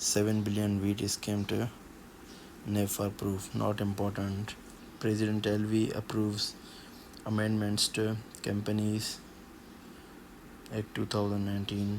7 billion wheat scheme to NEF approved, not important. President LV approves amendments to Companies Act 2019।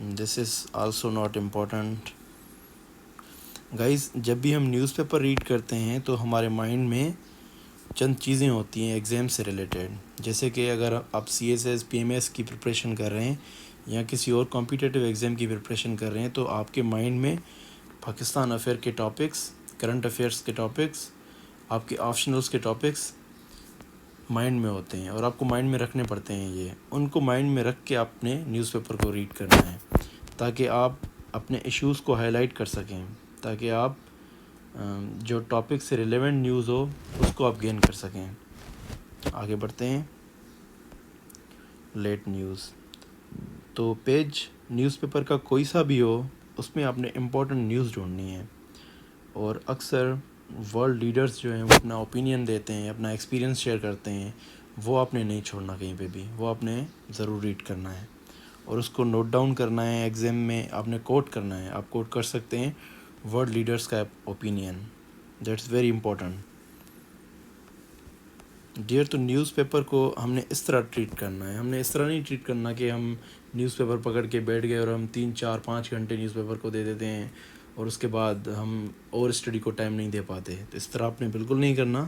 This is also not important. Guys جب بھی ہم news pepper red کرتے ہیں تو ہمارے mind میں چند چیزیں ہوتی ہیں ایگزام سے ریلیٹڈ، جیسے کہ اگر آپ C S S P M S کی پریپریشن کر رہے ہیں یا کسی اور کمپیٹیٹیو ایگزام کی پریپریشن کر رہے ہیں تو آپ کے مائنڈ میں پاکستان افیئر کے ٹاپکس، کرنٹ افیئرس کے ٹاپکس، آپ کے آپشنلس کے ٹاپکس مائنڈ میں ہوتے ہیں اور آپ کو مائنڈ میں رکھنے پڑتے ہیں. یہ ان کو مائنڈ میں رکھ کے آپ نے نیوز پیپر کو ریڈ کرنا ہے تاکہ آپ اپنے ایشوز کو ہائی لائٹ کر سکیں، تاکہ آپ جو ٹاپک سے ریلیونٹ نیوز ہو اس کو آپ گین کر سکیں. آگے بڑھتے ہیں. Late news. تو پیج نیوز پیپر کا کوئی سا بھی ہو اس میں آپ نے امپورٹنٹ نیوز ڈھونڈنی ہے، اور اکثر ورلڈ لیڈرز جو ہیں وہ اپنا اوپینین دیتے ہیں، اپنا ایکسپیرینس شیئر کرتے ہیں، وہ آپ نے نہیں چھوڑنا کہیں پہ بھی، وہ آپ نے ضرور ریڈ کرنا ہے اور اس کو نوٹ ڈاؤن کرنا ہے. ایگزام میں آپ نے کوٹ کرنا ہے، آپ کوٹ کر سکتے ہیں ورلڈ لیڈرز کا opinion. That's very important. Dear تو نیوز پیپر کو ہم نے اس طرح ٹریٹ کرنا ہے، ہم نے اس طرح نہیں ٹریٹ کرنا کہ ہم نیوز پیپر پکڑ کے بیٹھ گئے اور ہم 3 4 5 گھنٹے نیوز پیپر کو دے دیتے ہیں اور اس کے بعد ہم اور اسٹڈی کو ٹائم نہیں دے پاتے. تو اس طرح آپ نے بالکل نہیں کرنا.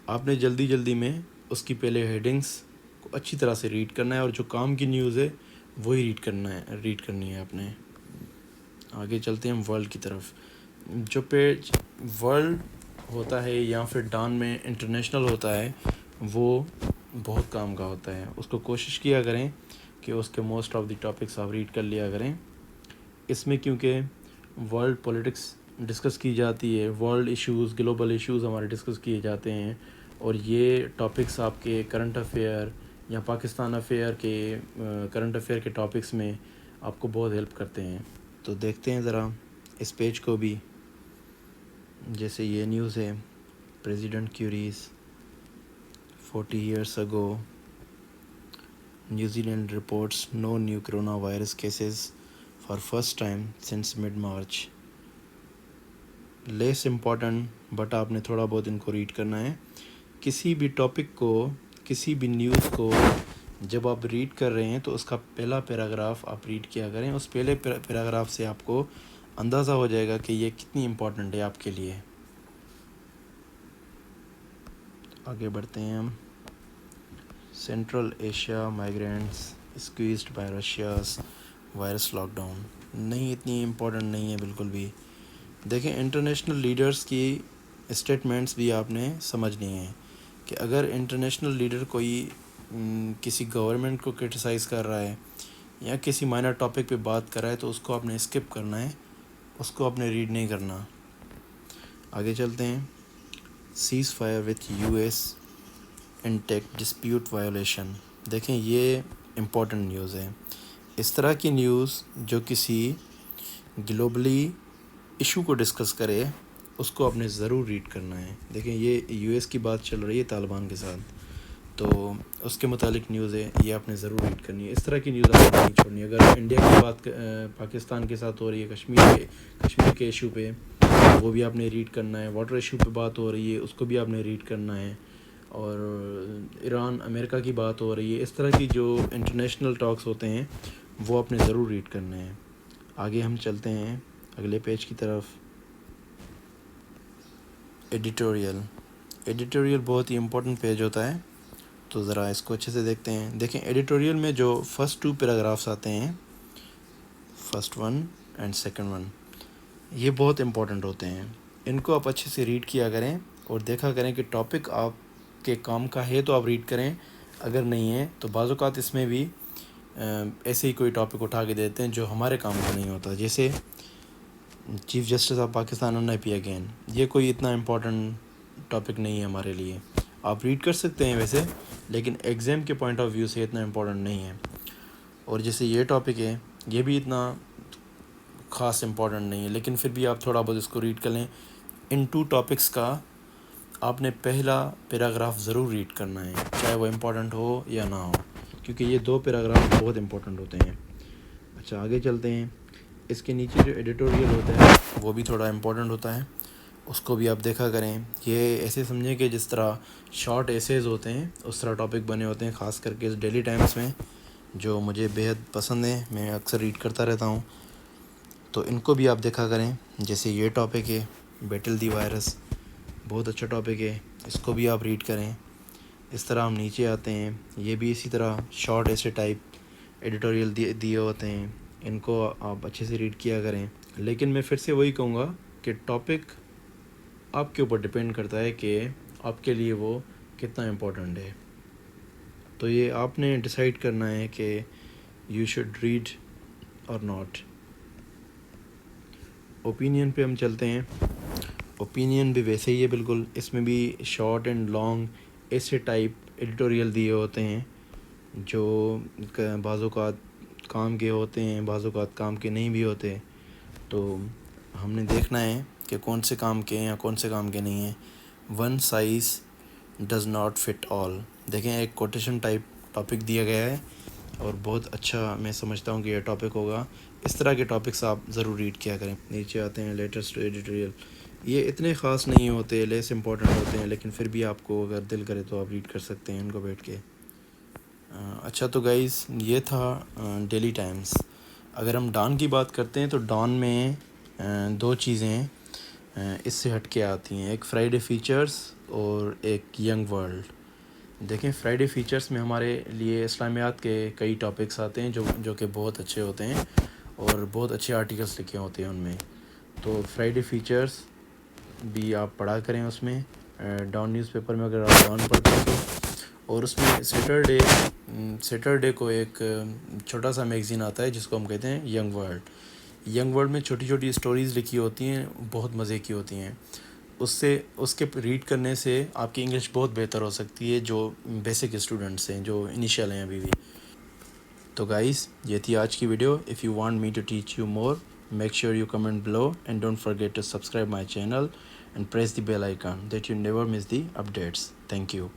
آپ نے جلدی جلدی میں اس کی پہلے ہیڈنگس کو اچھی طرح سے ریڈ کرنا ہے اور جو کام کی نیوز ہے وہی ریڈ کرنی ہے آپ نے. آگے چلتے ہیں ہم ورلڈ کی طرف. جو پیج ورلڈ ہوتا ہے یا پھر ڈان میں انٹرنیشنل ہوتا ہے وہ بہت کام کا ہوتا ہے. اس کو کوشش کیا کریں کہ اس کے موسٹ آف دی ٹاپکس آپ ریڈ کر لیا کریں. اس میں کیونکہ ورلڈ پولیٹکس ڈسکس کی جاتی ہے، ورلڈ ایشوز، گلوبل ایشوز ہمارے ڈسکس کیے جاتے ہیں، اور یہ ٹاپکس آپ کے کرنٹ افیئر یا پاکستان افیئر کے کرنٹ افیئر کے ٹاپکس میں آپ کو بہت ہیلپ کرتے ہیں. تو دیکھتے ہیں ذرا اس پیج کو بھی. جیسے یہ نیوز ہے، president queries 40 years ago New Zealand reports no new coronavirus cases for first time since mid-March. Less important but آپ نے تھوڑا بہت ان کو ریڈ کرنا ہے. کسی بھی ٹاپک کو، کسی بھی نیوز کو جب آپ ریڈ کر رہے ہیں تو اس کا پہلا پیراگراف آپ ریڈ کیا کریں. اس پہلے پیراگراف سے آپ کو اندازہ ہو جائے گا کہ یہ کتنی امپورٹنٹ ہے آپ کے لیے. آگے بڑھتے ہیں ہم. Central Asia migrants squeezed by Russia's virus lockdown. نہیں، اتنی امپورٹنٹ نہیں ہے بالکل بھی. دیکھیں انٹرنیشنل لیڈرز کی اسٹیٹمنٹس بھی آپ نے سمجھنی ہیں کہ اگر انٹرنیشنل لیڈر کوئی کسی گورنمنٹ کو کرٹیسائز کر رہا ہے یا کسی مائنر ٹاپک پہ بات کر رہا ہے تو اس کو آپ نے اسکپ کرنا ہے، اس کو آپ نے ریڈ نہیں کرنا. آگے چلتے ہیں. Ceasefire with U S in tech dispute violation. دیکھیں یہ امپورٹنٹ نیوز ہے. اس طرح کی نیوز جو کسی گلوبلی ایشو کو ڈسکس کرے اس کو آپ نے ضرور ریڈ کرنا ہے. دیکھیں یہ یو ایس کی بات چل رہی ہے طالبان کے ساتھ، تو اس کے متعلق نیوز ہے، یہ آپ نے ضرور ریڈ کرنی ہے. اس طرح کی نیوز آپ نے نہیں چھوڑنی. اگر انڈیا کی بات پاکستان کے ساتھ ہو رہی ہے کشمیر کے ایشو پہ، وہ بھی آپ نے ریڈ کرنا ہے. واٹر ایشو پہ بات ہو رہی ہے، اس کو بھی آپ نے ریڈ کرنا ہے. اور ایران امریکہ کی بات ہو رہی ہے. اس طرح کی جو انٹرنیشنل ٹاکس ہوتے ہیں وہ آپ نے ضرور ریڈ کرنے ہیں. آگے ہم چلتے ہیں اگلے پیج کی طرف. ایڈیٹوریل بہت ہی امپورٹنٹ پیج ہوتا ہے، تو ذرا اس کو اچھے سے دیکھتے ہیں. دیکھیں ایڈیٹوریل میں جو فرسٹ 2 پیراگرافس آتے ہیں، فرسٹ 1 اینڈ سیکنڈ 1، یہ بہت امپورٹنٹ ہوتے ہیں. ان کو آپ اچھے سے ریڈ کیا کریں اور دیکھا کریں کہ ٹاپک آپ کے کام کا ہے تو آپ ریڈ کریں، اگر نہیں ہے تو بعض اوقات اس میں بھی ایسے ہی کوئی ٹاپک اٹھا کے دیتے ہیں جو ہمارے کام کا نہیں ہوتا. جیسے chief justice of Pakistan N I P again, یہ کوئی اتنا امپورٹنٹ ٹاپک نہیں ہے ہمارے لیے. آپ ریڈ کر سکتے ہیں ویسے، لیکن ایگزام کے پوائنٹ آف ویو سے اتنا امپورٹنٹ نہیں ہے. اور جیسے یہ ٹاپک ہے یہ بھی اتنا خاص امپورٹنٹ نہیں ہے، لیکن پھر بھی آپ تھوڑا بہت اس کو ریڈ کر لیں. ان 2 ٹاپکس کا آپ نے پہلا پیراگراف ضرور ریڈ کرنا ہے، چاہے وہ امپورٹنٹ ہو یا نہ ہو، کیونکہ یہ 2 پیراگراف بہت امپورٹنٹ ہوتے ہیں. اچھا آگے چلتے ہیں. اس کے نیچے جو ایڈیٹوریل ہوتا ہے وہ بھی تھوڑا امپورٹنٹ ہوتا ہے، اس کو بھی آپ دیکھا کریں. یہ ایسے سمجھیں کہ جس طرح شارٹ ایسیز ہوتے ہیں اس طرح ٹاپک بنے ہوتے ہیں، خاص کر کے ڈیلی ٹائمز میں، جو مجھے بےحد پسند ہیں، میں اکثر ریڈ کرتا رہتا ہوں. تو ان کو بھی آپ دیکھا کریں. جیسے یہ ٹاپک ہے بیٹل دی وائرس، بہت اچھا ٹاپک ہے، اس کو بھی آپ ریڈ کریں. اس طرح ہم نیچے آتے ہیں، یہ بھی اسی طرح شارٹ ایسے ٹائپ ایڈیٹوریل دیے ہوتے ہیں، ان کو آپ اچھے سے ریڈ کیا کریں. لیکن میں پھر سے وہی کہوں گا کہ ٹاپک آپ کے اوپر ڈپینڈ کرتا ہے کہ آپ کے لیے وہ کتنا امپورٹنٹ ہے. تو یہ آپ نے ڈیسائیڈ کرنا ہے کہ یو شوڈ ریڈ اور ناٹ. اوپینین پہ ہم چلتے ہیں. اوپینین بھی ویسے ہی ہے بالکل، اس میں بھی شارٹ اینڈ لانگ ایسے ٹائپ ایڈیٹوریل دیے ہوتے ہیں جو بعض اوقات کام کے ہوتے ہیں، بعض اوقات کام کے نہیں بھی ہوتے. تو ہم نے دیکھنا ہے کہ کون سے کام کے ہیں یا کون سے کام کے نہیں ہیں. One size does not fit all. دیکھیں ایک کوٹیشن ٹائپ ٹاپک دیا گیا ہے اور بہت اچھا میں سمجھتا ہوں کہ یہ ٹاپک ہوگا. اس طرح کے ٹاپکس آپ ضرور ریڈ کیا کریں. نیچے آتے ہیں لیٹسٹ ایڈیٹوریل. یہ اتنے خاص نہیں ہوتے، لیس امپورٹنٹ ہوتے ہیں، لیکن پھر بھی آپ کو اگر دل کرے تو آپ ریڈ کر سکتے ہیں ان کو بیٹھ کے. اچھا تو گائز یہ تھا ڈیلی ٹائمز. اگر ہم ڈان کی بات کرتے ہیں تو ڈان میں دو چیزیں اس سے ہٹ کے آتی ہیں، ایک فرائیڈے فیچرز اور ایک ینگ ورلڈ. دیکھیں فرائیڈے فیچرز میں ہمارے لیے اسلامیات کے کئی ٹاپکس آتے ہیں جو کہ بہت اچھے ہوتے ہیں اور بہت اچھے آرٹیکلس لکھے ہوتے ہیں ان میں. تو فرائیڈے فیچرز بھی آپ پڑھا کریں اس میں. ڈان نیوز پیپر میں اگر آپ ڈان پڑھتے ہیں تو، اور اس میں سیٹرڈے کو ایک چھوٹا سا میگزین آتا ہے جس کو ہم کہتے ہیں ینگ ورلڈ. ینگ ورلڈ میں چھوٹی چھوٹی اسٹوریز لکھی ہوتی ہیں، بہت مزے کی ہوتی ہیں. اس کے ریڈ کرنے سے آپ کی انگلش بہت بہتر ہو سکتی ہے، جو بیسک اسٹوڈنٹس ہیں، جو انیشیل ہیں ابھی بھی. تو گائز یہ تھی آج کی video. If you want me to teach you more make sure you comment below and don't forget to subscribe my channel and press the bell icon that you never miss the updates. Thank you.